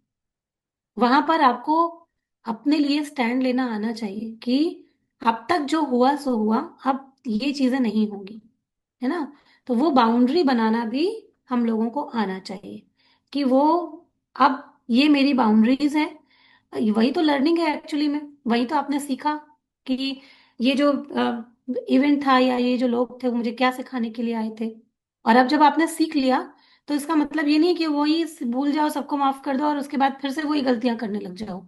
वहां पर आपको अपने लिए स्टैंड लेना आना चाहिए कि अब तक जो हुआ सो हुआ, अब ये चीजें नहीं होंगी, है ना? तो वो बाउंड्री बनाना भी हम लोगों को आना चाहिए कि वो, अब ये मेरी बाउंड्रीज है। वही तो लर्निंग है एक्चुअली में, वही तो आपने सीखा कि ये जो इवेंट था या ये जो लोग थे वो मुझे क्या सिखाने के लिए आए थे। और अब जब आपने सीख लिया, तो इसका मतलब ये नहीं कि वही भूल जाओ, सबको माफ कर दो और उसके बाद फिर से वही गलतियां करने लग जाओ।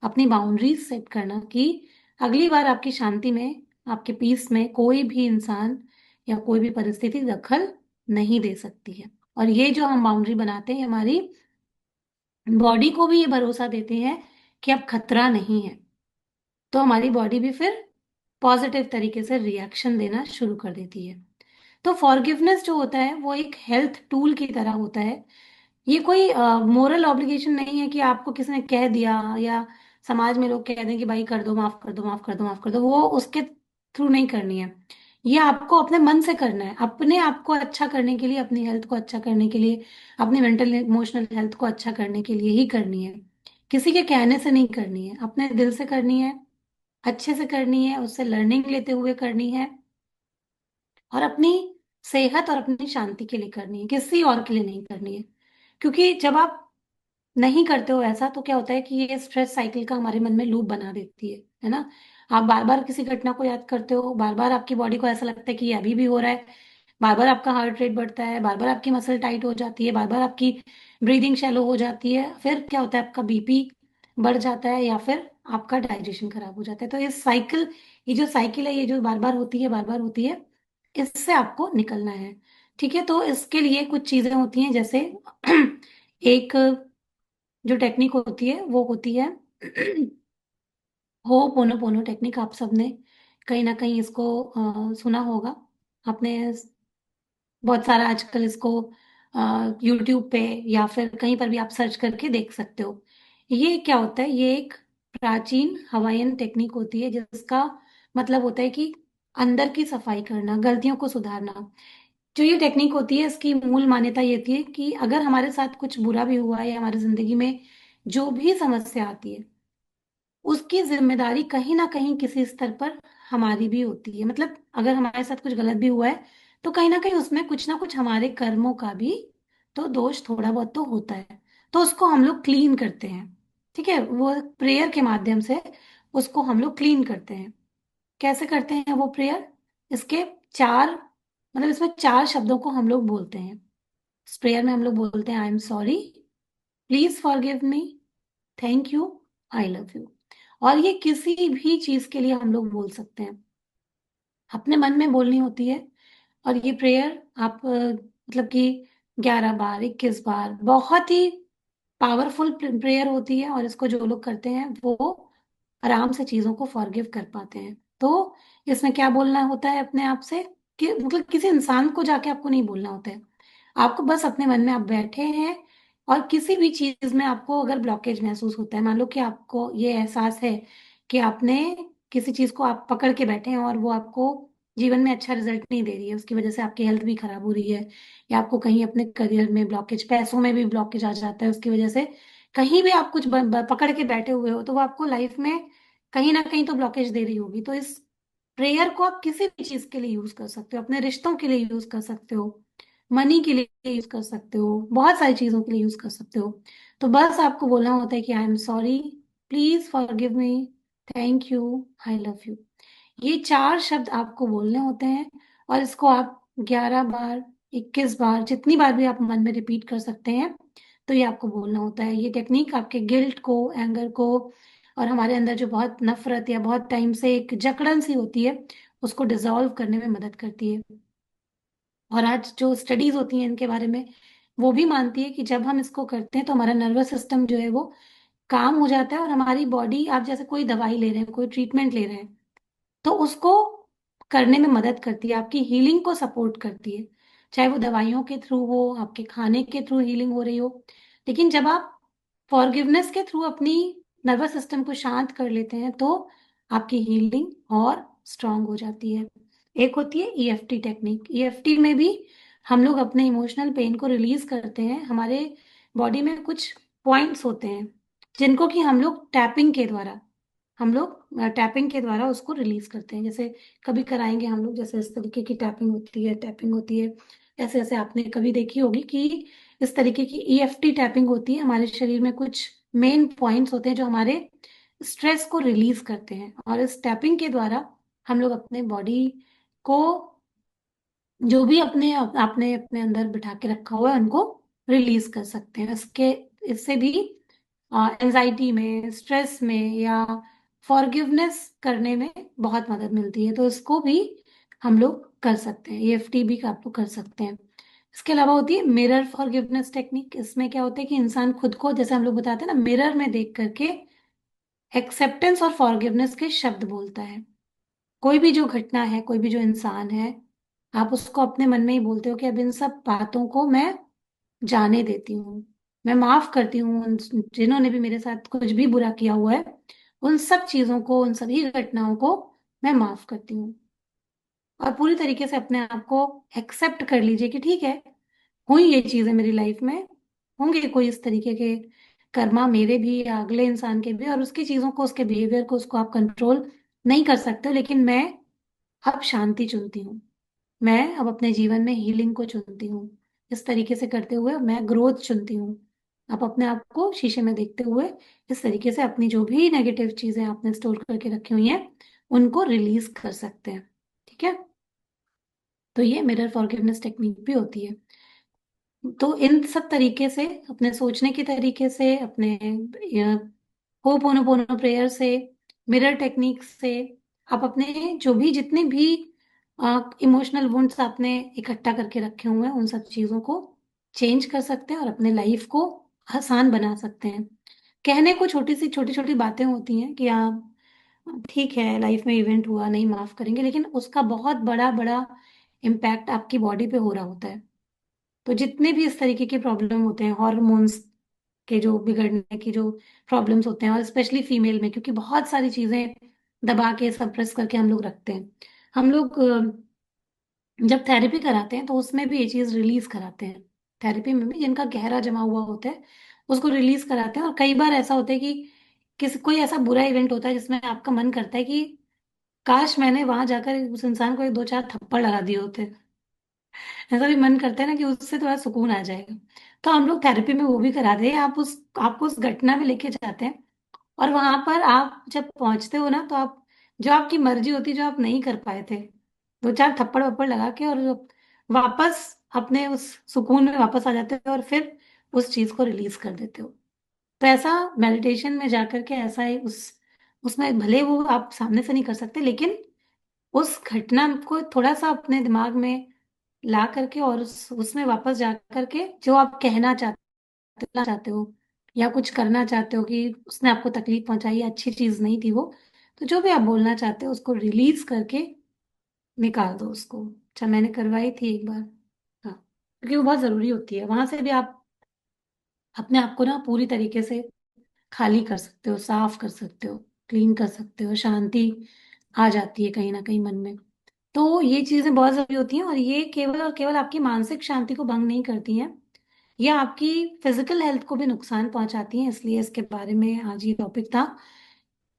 अपनी बाउंड्रीज सेट करना कि अगली बार आपकी शांति में, आपके पीस में कोई भी इंसान या कोई भी परिस्थिति दखल नहीं दे सकती है। और ये जो हम बाउंड्री बनाते हैं, हमारी बॉडी को भी ये भरोसा देते हैं कि अब खतरा नहीं है। तो हमारी बॉडी भी फिर पॉजिटिव तरीके से रिएक्शन देना शुरू कर देती है। तो फॉरगिवनेस जो होता है वो एक हेल्थ टूल की तरह होता है। ये कोई मोरल ऑब्लिगेशन नहीं है कि आपको किसी ने कह दिया, या समाज में लोग कह दें कि भाई कर दो, माफ कर दो, माफ कर दो, माफ कर दो, वो उसके थ्रू नहीं करनी है। ये आपको अपने मन से करना है, अपने आप को अच्छा करने के लिए, अपनी हेल्थ को अच्छा करने के लिए, अपनी मेंटल इमोशनल हेल्थ को अच्छा करने के लिए ही करनी है। किसी के कहने से नहीं करनी है, अपने दिल से करनी है, अच्छे से करनी है, उससे लर्निंग लेते हुए करनी है, और अपनी सेहत और अपनी शांति के लिए करनी है, किसी और के लिए नहीं करनी है। क्योंकि जब आप नहीं करते हो ऐसा, तो क्या होता है कि ये स्ट्रेस साइकिल का हमारे मन में लूप बना देती है ना? आप बार बार किसी घटना को याद करते हो, बार बार आपकी बॉडी को ऐसा लगता है कि ये अभी भी हो रहा है, बार बार आपका हार्ट रेट बढ़ता है, बार बार आपकी मसल टाइट हो जाती है, बार बार आपकी ब्रीदिंग शैलो हो जाती है, फिर क्या होता है, आपका बीपी बढ़ जाता है, या फिर आपका डाइजेशन खराब हो जाता है। तो ये साइकिल, ये जो साइकिल है, ये जो बार बार होती है, बार बार होती है, इससे आपको निकलना है। ठीक है, तो इसके लिए कुछ चीजें होती हैं, जैसे एक जो टेक्निक होती है वो होती है हो पोनो पोनो टेक्निक। आप सबने कहीं ना कहीं इसको सुना होगा। आपने बहुत सारा आजकल इसको यूट्यूब पे या फिर कहीं पर भी आप सर्च करके देख सकते हो। ये क्या होता है? ये एक प्राचीन हवाईयन टेक्निक होती है जिसका मतलब होता है कि अंदर की सफाई करना, गलतियों को सुधारना। जो ये टेक्निक होती है इसकी मूल मान्यता ये थी कि अगर हमारे साथ कुछ बुरा भी हुआ है या हमारी जिंदगी में जो भी समस्या आती है उसकी जिम्मेदारी कहीं ना कहीं किसी स्तर पर हमारी भी होती है। मतलब अगर हमारे साथ कुछ गलत भी हुआ है तो कहीं ना कहीं उसमें कुछ ना कुछ हमारे कर्मों का भी तो दोष थोड़ा बहुत तो होता है। तो उसको हम लोग क्लीन करते हैं। ठीक है, वो प्रेयर के माध्यम से उसको हम लोग क्लीन करते हैं। कैसे करते हैं वो प्रेयर? इसके चार मतलब इसमें चार शब्दों को हम लोग बोलते हैं। इस प्रेयर में हम लोग बोलते हैं, I am sorry, please forgive me, thank you, I love you. और ये किसी भी चीज के लिए हम लोग बोल सकते हैं, अपने मन में बोलनी होती है। और ये प्रेयर आप मतलब कि 11 बार, 21 बार, बहुत ही पावरफुल प्रेयर होती है। और इसको जो लोग करते हैं वो आराम से चीजों को फॉरगिव कर पाते हैं। तो इसमें क्या बोलना होता है अपने आप से कि मतलब किसी इंसान को जाके आपको नहीं बोलना होता है। आपको बस अपने मन में आप बैठे हैं और किसी भी चीज में आपको अगर ब्लॉकेज महसूस होता है, मान लो कि आपको ये एहसास है कि आपने किसी चीज को आप पकड़ के बैठे हैं और वो आपको जीवन में अच्छा रिजल्ट नहीं दे रही है, उसकी वजह से आपकी हेल्थ भी खराब हो रही है, या आपको कहीं अपने करियर में ब्लॉकेज, पैसों में भी ब्लॉकेज आ जाता है उसकी वजह से, कहीं भी आप कुछ पकड़ के बैठे हुए हो तो वो आपको लाइफ में कहीं ना कहीं तो ब्लॉकेज दे रही होगी। तो इस प्रेयर को आप किसी भी चीज के लिए यूज कर सकते हो, अपने रिश्तों के लिए यूज कर सकते हो, मनी के लिए यूज कर सकते हो, बहुत सारी चीजों के लिए यूज कर सकते हो। तो बस आपको बोलना होता है कि I am sorry, please forgive me, thank you, I love you. ये चार शब्द आपको बोलने होते हैं। और इसको आप 11 बार, 21 बार, जितनी बार भी आप मन में रिपीट कर सकते हैं। तो ये आपको बोलना होता है। ये टेक्निक आपके गिल्ट को, एंगर को, और हमारे अंदर जो बहुत नफरत या बहुत टाइम से एक जकड़न सी होती है उसको डिसॉल्व करने में मदद करती है। और आज जो स्टडीज होती हैं इनके बारे में, वो भी मानती है कि जब हम इसको करते हैं तो हमारा नर्वस सिस्टम जो है वो काम हो जाता है। और हमारी बॉडी, आप जैसे कोई दवाई ले रहे हैं, कोई ट्रीटमेंट ले रहे हैं, तो उसको करने में मदद करती है, आपकी हीलिंग को सपोर्ट करती है। चाहे वो दवाइयों के थ्रू हो, आपके खाने के थ्रू हीलिंग हो रही हो। लेकिन जब आप फॉरगिवनेस के थ्रू अपनी नर्वस सिस्टम को शांत कर लेते हैं तो आपकी हीलिंग और स्ट्रांग हो जाती है। एक होती है ईएफटी टेक्निक। ईएफटी में भी हम लोग अपने इमोशनल पेन को रिलीज करते हैं। हमारे बॉडी में कुछ पॉइंट्स होते हैं जिनको कि हम लोग टैपिंग के द्वारा उसको रिलीज करते हैं। जैसे कभी कराएंगे हम लोग, जैसे इस तरीके की टैपिंग होती है, टैपिंग होती है। ऐसे ऐसे आपने कभी देखी होगी कि इस तरीके की ईएफटी टैपिंग होती है। हमारे शरीर में कुछ मेन पॉइंट्स होते हैं जो हमारे स्ट्रेस को रिलीज करते हैं। और इस टैपिंग के द्वारा हम लोग अपने बॉडी को, जो भी आपने अपने अंदर बिठा के रखा हुआ है, उनको रिलीज कर सकते हैं। इससे भी एंजाइटी में, स्ट्रेस में या फॉरगिवनेस करने में बहुत मदद मिलती है। तो इसको भी हम लोग कर सकते हैं, ईएफटी भी आप लोग कर सकते हैं। इसके अलावा होती है मिरर फॉरगिवनेस टेक्निक। इसमें क्या होता है कि इंसान खुद को, जैसे हम लोग बताते हैं ना, मिरर में देख करके एक्सेप्टेंस और फॉरगिवनेस के शब्द बोलता है। कोई भी जो घटना है, कोई भी जो इंसान है, आप उसको अपने मन में ही बोलते हो कि अब इन सब बातों को मैं जाने देती हूँ, मैं माफ करती हूँ जिन्होंने भी मेरे साथ कुछ भी बुरा किया हुआ है, उन सब चीजों को, उन सभी घटनाओं को मैं माफ करती हूँ। और पूरी तरीके से अपने आप को एक्सेप्ट कर लीजिए कि ठीक है, हुई ये चीजें मेरी लाइफ में, होंगे कोई इस तरीके के कर्मा मेरे भी या अगले इंसान के भी, और उसकी चीजों को, उसके बिहेवियर को, उसको आप कंट्रोल नहीं कर सकते, लेकिन मैं अब शांति चुनती हूँ, मैं अब अपने जीवन में हीलिंग को चुनती हूँ। इस तरीके से करते हुए मैं ग्रोथ चुनती हूँ। आप अपने आप को शीशे में देखते हुए इस तरीके से अपनी जो भी नेगेटिव चीजें आपने स्टोर करके रखी हुई हैं उनको रिलीज कर सकते हैं। ठीक है, तो ये मिरर फॉरगिवनेस टेक्निक भी होती है। तो इन सब तरीके से, अपने सोचने के तरीके से, अपने होपोनोपोनो प्रेयर से, मिरर टेक्निक से, आप अपने जो भी जितने भी इमोशनल वुंड्स आपने इकट्ठा करके रखे हुए हैं उन सब चीजों को चेंज कर सकते हैं और अपने लाइफ को आसान बना सकते हैं। कहने को छोटी सी छोटी छोटी बातें होती हैं कि आप ठीक है, लाइफ में इवेंट हुआ, नहीं माफ करेंगे, लेकिन उसका बहुत बड़ा बड़ा इम्पैक्ट आपकी बॉडी पे हो रहा होता है। तो जितने भी इस तरीके के प्रॉब्लम होते हैं, हॉर्मोन्स के जो बिगड़ने की जो प्रॉब्लम्स होते हैं, और स्पेशली फीमेल में, क्योंकि बहुत सारी चीजें दबा के सप्रेस करके हम लोग रखते हैं। हम लोग जब थेरेपी कराते हैं तो उसमें भी ये चीज रिलीज कराते हैं। थेरेपी में भी जिनका गहरा जमा हुआ होता है उसको रिलीज कराते हैं। और कई बार ऐसा होता है कि किसी कोई ऐसा बुरा इवेंट होता है जिसमें आपका मन करता है कि काश मैंने वहां जाकर उस इंसान को एक दो चार थप्पड़ लगा दिए होते। ऐसा भी मन करता है ना कि उससे थोड़ा सुकून आ जाएगा। तो हम लोग थेरेपी में वो भी कराते हैं। आपको उस घटना में लेके जाते हैं, और वहां पर आप जब पहुंचते हो ना, तो आप जो आपकी मर्जी होती है, जो आप नहीं कर पाए थे, दो चार थप्पड़ वप्पड़ लगा के, और वापस अपने उस सुकून में वापस आ जाते हो, और फिर उस चीज को रिलीज कर देते हो। तो ऐसा मेडिटेशन में जाकर के ऐसा ही उसमें भले वो आप सामने से नहीं कर सकते, लेकिन उस घटना को थोड़ा सा अपने दिमाग में ला करके, और उसमें वापस जा करके जो आप कहना चाहते हो या कुछ करना चाहते हो कि उसने आपको तकलीफ पहुंचाई, अच्छी चीज नहीं थी वो, तो जो भी आप बोलना चाहते हो उसको रिलीज करके निकाल दो उसको। अच्छा, मैंने करवाई थी एक बार। हाँ, क्योंकि वो बहुत जरूरी होती है। वहां से भी आप अपने आप को ना पूरी तरीके से खाली कर सकते हो, साफ कर सकते हो, क्लीन कर सकते हो, शांति आ जाती है कहीं ना कहीं मन में। तो ये चीजें बहुत जरूरी होती हैं, और ये केवल और केवल आपकी मानसिक शांति को भंग नहीं करती हैं, ये आपकी फिजिकल हेल्थ को भी नुकसान पहुंचाती हैं। इसलिए इसके बारे में आज ये टॉपिक था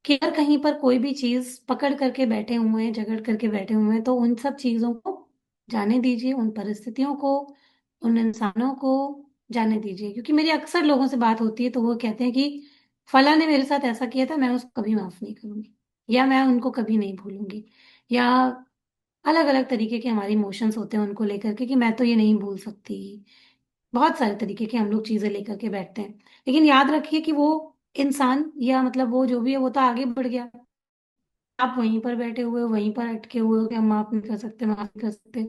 कि अगर कहीं पर कोई भी चीज पकड़ करके बैठे हुए हैं, झगड़ करके बैठे हुए हैं, तो उन सब चीजों को जाने दीजिए, उन परिस्थितियों को, उन इंसानों को जाने दीजिए। क्योंकि मेरी अक्सर लोगों से बात होती है तो वो कहते हैं कि फला ने मेरे साथ ऐसा किया था, मैं उसको कभी माफ नहीं करूंगी, या मैं उनको कभी नहीं भूलूंगी, या अलग अलग तरीके के हमारे इमोशंस होते हैं उनको लेकर के कि मैं तो ये नहीं भूल सकती। बहुत सारे तरीके की हम लोग चीजें लेकर के बैठते हैं। लेकिन याद रखिए कि वो इंसान, या मतलब वो जो भी है, वो तो आगे बढ़ गया। आप वहीं पर बैठे हुए हो, वहीं पर अटके हुए हो कि हम माफ नहीं कर सकते, माफ नहीं कर सकते।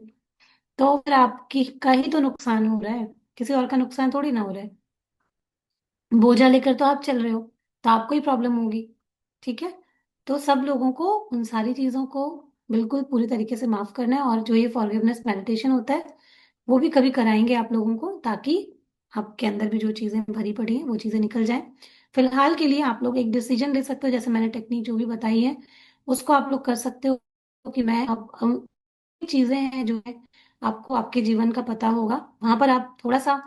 तो फिर आपकी का ही तो नुकसान हो रहा है, किसी और का नुकसान थोड़ी ना हो रहा है। बोझा लेकर तो आप चल रहे हो, तो आपको ही प्रॉब्लम होगी। ठीक है। तो सब लोगों को उन सारी चीजों को बिल्कुल पूरी तरीके से माफ करना है। और जो ये फॉरगिवनेस मेडिटेशन होता है वो भी कभी कराएंगे आप लोगों को, ताकि आपके अंदर भी जो चीजें भरी पड़ी हैं वो चीजें निकल जाएं। फिलहाल के लिए आप लोग एक डिसीजन ले सकते हो, जैसे मैंने टेक्निक जो भी बताई है उसको आप लोग कर सकते हो कि मैं अब चीजें हैं जो है आपको आपके जीवन का पता होगा, वहां पर आप थोड़ा सा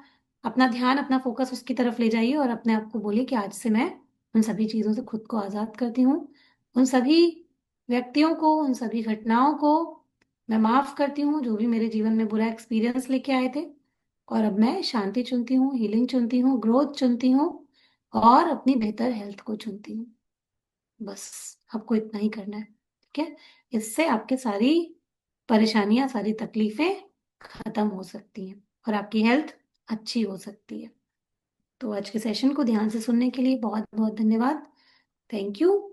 अपना ध्यान, अपना फोकस उसकी तरफ ले जाइए, और अपने आप को बोलिए कि आज से मैं उन सभी चीजों से खुद को आजाद करती हूँ। उन सभी व्यक्तियों को, उन सभी घटनाओं को मैं माफ करती हूँ जो भी मेरे जीवन में बुरा एक्सपीरियंस लेके आए थे। और अब मैं शांति चुनती हूँ, हीलिंग चुनती हूँ, ग्रोथ चुनती हूँ, और अपनी बेहतर हेल्थ को चुनती हूँ। बस आपको इतना ही करना है। ठीक है। इससे आपके सारी परेशानियां, सारी तकलीफें खत्म हो सकती हैं, और आपकी हेल्थ अच्छी हो सकती है। तो आज के सेशन को ध्यान से सुनने के लिए बहुत बहुत धन्यवाद। Thank you.